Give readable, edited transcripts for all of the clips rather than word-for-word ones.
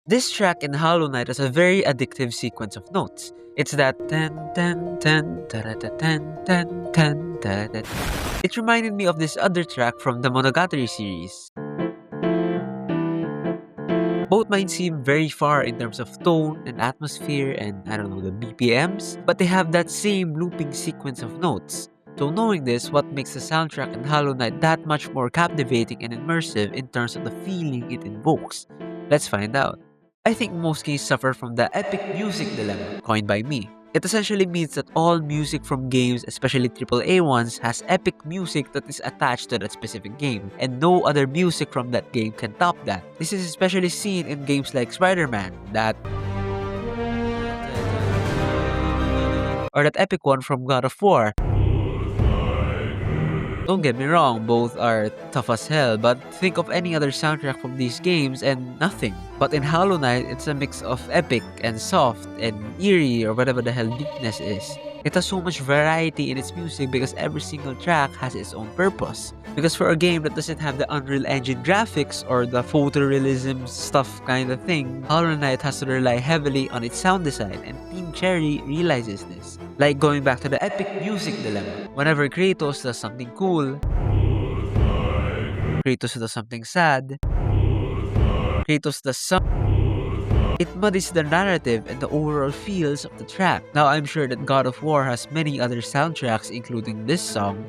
This track in Hollow Knight has a very addictive sequence of notes. It's that ten ten ten tarata ten ten ten tarata. It reminded me of this other track from the Monogatari series. Both mine seem very far in terms of tone and atmosphere and I don't know the BPMs, but they have that same looping sequence of notes. So knowing this, what makes the soundtrack in Hollow Knight that much more captivating and immersive in terms of the feeling it invokes? Let's find out. I think most games suffer from the epic music dilemma, coined by me. It essentially means that all music from games, especially AAA ones, has epic music that is attached to that specific game, and no other music from that game can top that. This is especially seen in games like Spider-Man, or that epic one from God of War. Don't get me wrong, both are tough as hell, but think of any other soundtrack from these games and nothing. But in Hollow Knight, it's a mix of epic and soft and eerie or whatever the hell deepness is. It has so much variety in its music because every single track has its own purpose. Because for a game that doesn't have the Unreal Engine graphics or the photorealism stuff kind of thing, Hollow Knight has to rely heavily on its sound design, and Team Cherry realizes this. Like going back to the epic music dilemma. Whenever Kratos does something cool, Kratos does something sad, Kratos does something, it muddies the narrative and the overall feels of the track. Now I'm sure that God of War has many other soundtracks including this song,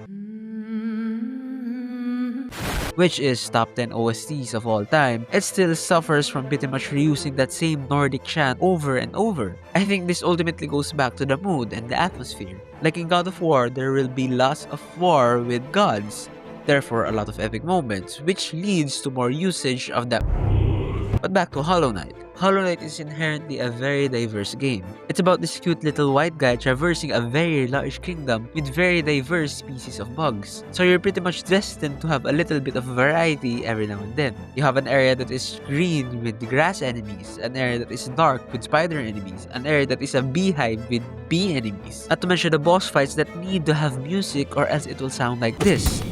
which is top 10 OSTs of all time. It still suffers from pretty much reusing that same Nordic chant over and over. I think this ultimately goes back to the mood and the atmosphere. Like in God of War, there will be lots of war with gods, therefore a lot of epic moments, which leads to more usage of that. But back to Hollow Knight. Hollow Knight is inherently a very diverse game. It's about this cute little white guy traversing a very large kingdom with very diverse species of bugs. So you're pretty much destined to have a little bit of variety every now and then. You have an area that is green with grass enemies, an area that is dark with spider enemies, an area that is a beehive with bee enemies. Not to mention the boss fights that need to have music or else it will sound like this.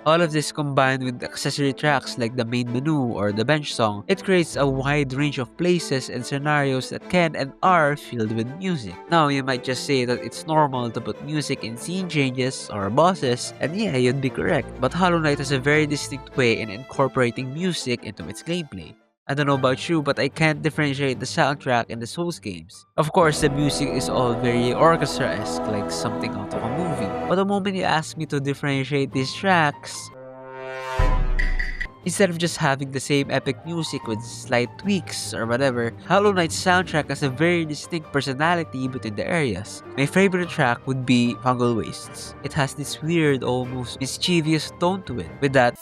All of this combined with accessory tracks like the main menu or the bench song, it creates a wide range of places and scenarios that can and are filled with music. Now, you might just say that it's normal to put music in scene changes or bosses, and yeah, you'd be correct. But Hollow Knight has a very distinct way in incorporating music into its gameplay. I don't know about you, but I can't differentiate the soundtrack in the Souls games. Of course, the music is all very orchestra-esque, like something out of a movie. But the moment you ask me to differentiate these tracks, instead of just having the same epic music with slight tweaks or whatever, Hollow Knight's soundtrack has a very distinct personality between the areas. My favorite track would be Fungal Wastes. It has this weird, almost mischievous tone to it, with that,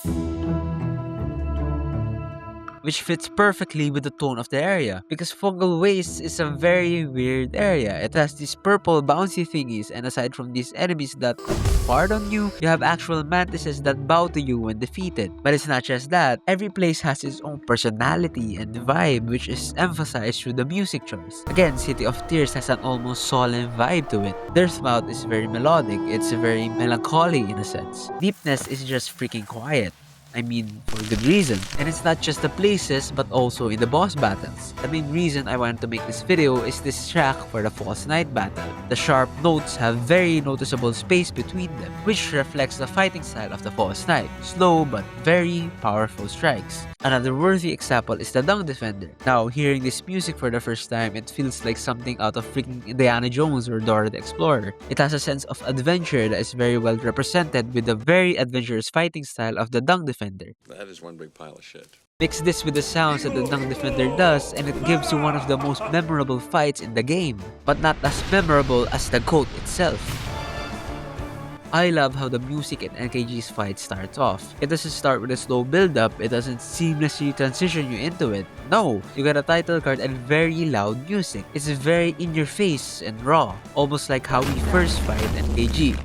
which fits perfectly with the tone of the area, because Fungal Waste is a very weird area. It has these purple bouncy thingies, and aside from these enemies that fart on you, you have actual mantises that bow to you when defeated. But it's not just that, every place has its own personality and vibe, which is emphasized through the music choice. Again, City of Tears has an almost solemn vibe to it. Dirtmouth is very melodic, it's very melancholy in a sense. Deepness is just freaking quiet. I mean, for good reason. And it's not just the places, but also in the boss battles. The main reason I wanted to make this video is this track for the False Knight battle. The sharp notes have very noticeable space between them, which reflects the fighting style of the False Knight. Slow but very powerful strikes. Another worthy example is the Dung Defender. Now, hearing this music for the first time, it feels like something out of freaking Indiana Jones or Dora the Explorer. It has a sense of adventure that is very well represented with the very adventurous fighting style of the Dung Defender. That is one big pile of shit. Mix this with the sounds that the Dung Defender does, and it gives you one of the most memorable fights in the game, but not as memorable as the GOAT itself. I love how the music in NKG's fight starts off. It doesn't start with a slow build-up, it doesn't seamlessly transition you into it. No, you get a title card and very loud music. It's very in-your-face and raw, almost like how we first fight NKG.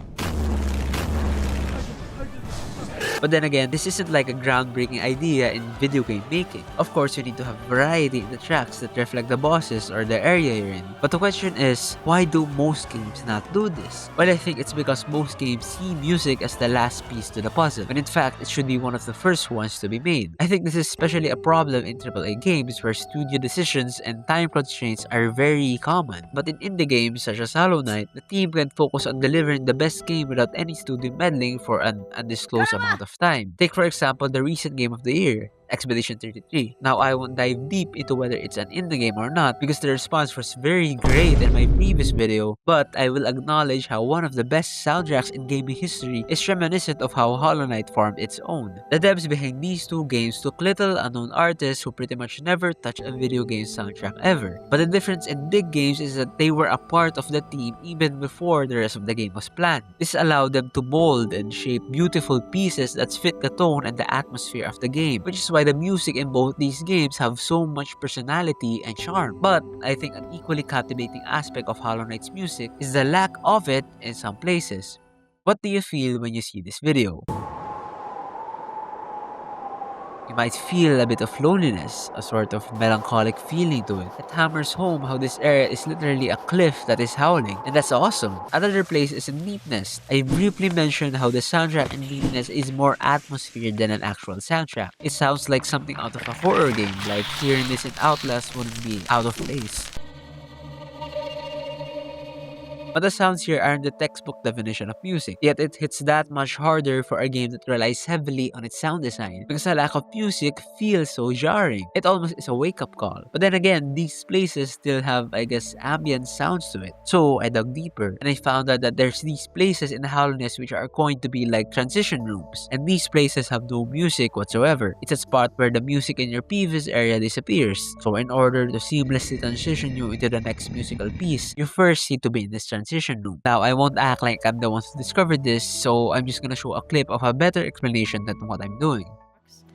But then again, this isn't like a groundbreaking idea in video game making. Of course, you need to have variety in the tracks that reflect the bosses or the area you're in. But the question is, why do most games not do this? Well, I think it's because most games see music as the last piece to the puzzle, when in fact, it should be one of the first ones to be made. I think this is especially a problem in AAA games where studio decisions and time constraints are very common. But in indie games such as Hollow Knight, the team can focus on delivering the best game without any studio meddling for an undisclosed amount of time. Take for example the recent game of the year, Expedition 33. Now, I won't dive deep into whether it's an indie game or not because the response was very great in my previous video, but I will acknowledge how one of the best soundtracks in gaming history is reminiscent of how Hollow Knight formed its own. The devs behind these two games took little unknown artists who pretty much never touched a video game soundtrack ever. But the difference in big games is that they were a part of the team even before the rest of the game was planned. This allowed them to mold and shape beautiful pieces that fit the tone and the atmosphere of the game, which is why the music in both these games have so much personality and charm. But I think an equally captivating aspect of Hollow Knight's music is the lack of it in some places. What do you feel when you see this video? You might feel a bit of loneliness, a sort of melancholic feeling to it. It hammers home how this area is literally a cliff that is howling, and that's awesome. Another place is in Neatness. I briefly mentioned how the soundtrack in Neatness is more atmosphere than an actual soundtrack. It sounds like something out of a horror game, like hearing this in Outlast wouldn't be out of place. But the sounds here aren't the textbook definition of music, yet it hits that much harder for a game that relies heavily on its sound design, because a lack of music feels so jarring. It almost is a wake-up call. But then again, these places still have, I guess, ambient sounds to it. So I dug deeper, and I found out that there's these places in Hollowness which are going to be like transition rooms, and these places have no music whatsoever. It's a spot where the music in your previous area disappears. So in order to seamlessly transition you into the next musical piece, you first need to be in this transition room. Now, I won't act like I'm the one who discovered this, so I'm just gonna show a clip of a better explanation than what I'm doing.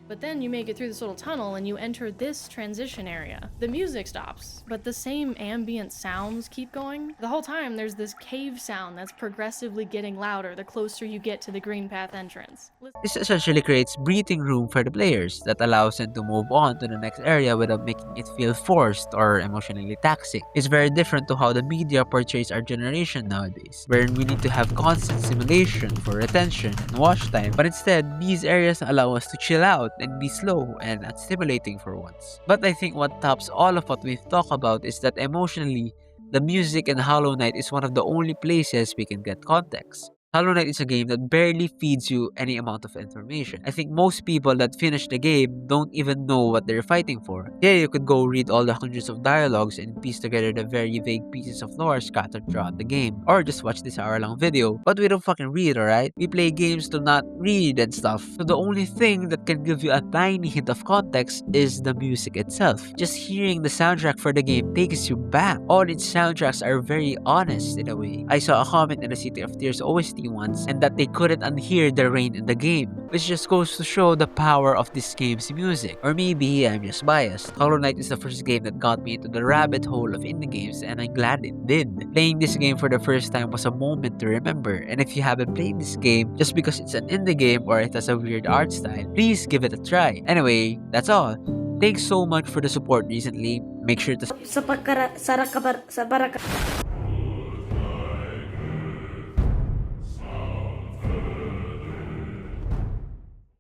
But then you make it through this little tunnel and you enter this transition area. The music stops, but the same ambient sounds keep going. The whole time there's this cave sound that's progressively getting louder the closer you get to the green path entrance. This essentially creates breathing room for the players that allows them to move on to the next area without making it feel forced or emotionally taxing. It's very different to how the media portrays our generation nowadays, wherein we need to have constant stimulation for retention and watch time, but instead, these areas allow us to chill out and be slow and unstimulating for once. But I think what tops all of what we've talked about is that emotionally, the music in Hollow Knight is one of the only places we can get context. Hollow Knight is a game that barely feeds you any amount of information. I think most people that finish the game don't even know what they're fighting for. Yeah, you could go read all the hundreds of dialogues and piece together the very vague pieces of lore scattered throughout the game, or just watch this hour-long video. But we don't fucking read, alright? We play games to not read and stuff. So the only thing that can give you a tiny hint of context is the music itself. Just hearing the soundtrack for the game takes you back. All its soundtracks are very honest in a way. I saw a comment in the City of Tears OST once, and that they couldn't unhear the rain in the game, which just goes to show the power of this game's music. Or maybe I'm just biased. Hollow Knight is the first game that got me into the rabbit hole of indie games, and I'm glad it did. Playing this game for the first time was a moment to remember, and if you haven't played this game just because it's an indie game or it has a weird art style, please give it a try. Anyway, that's all. Thanks so much for the support recently. Make sure to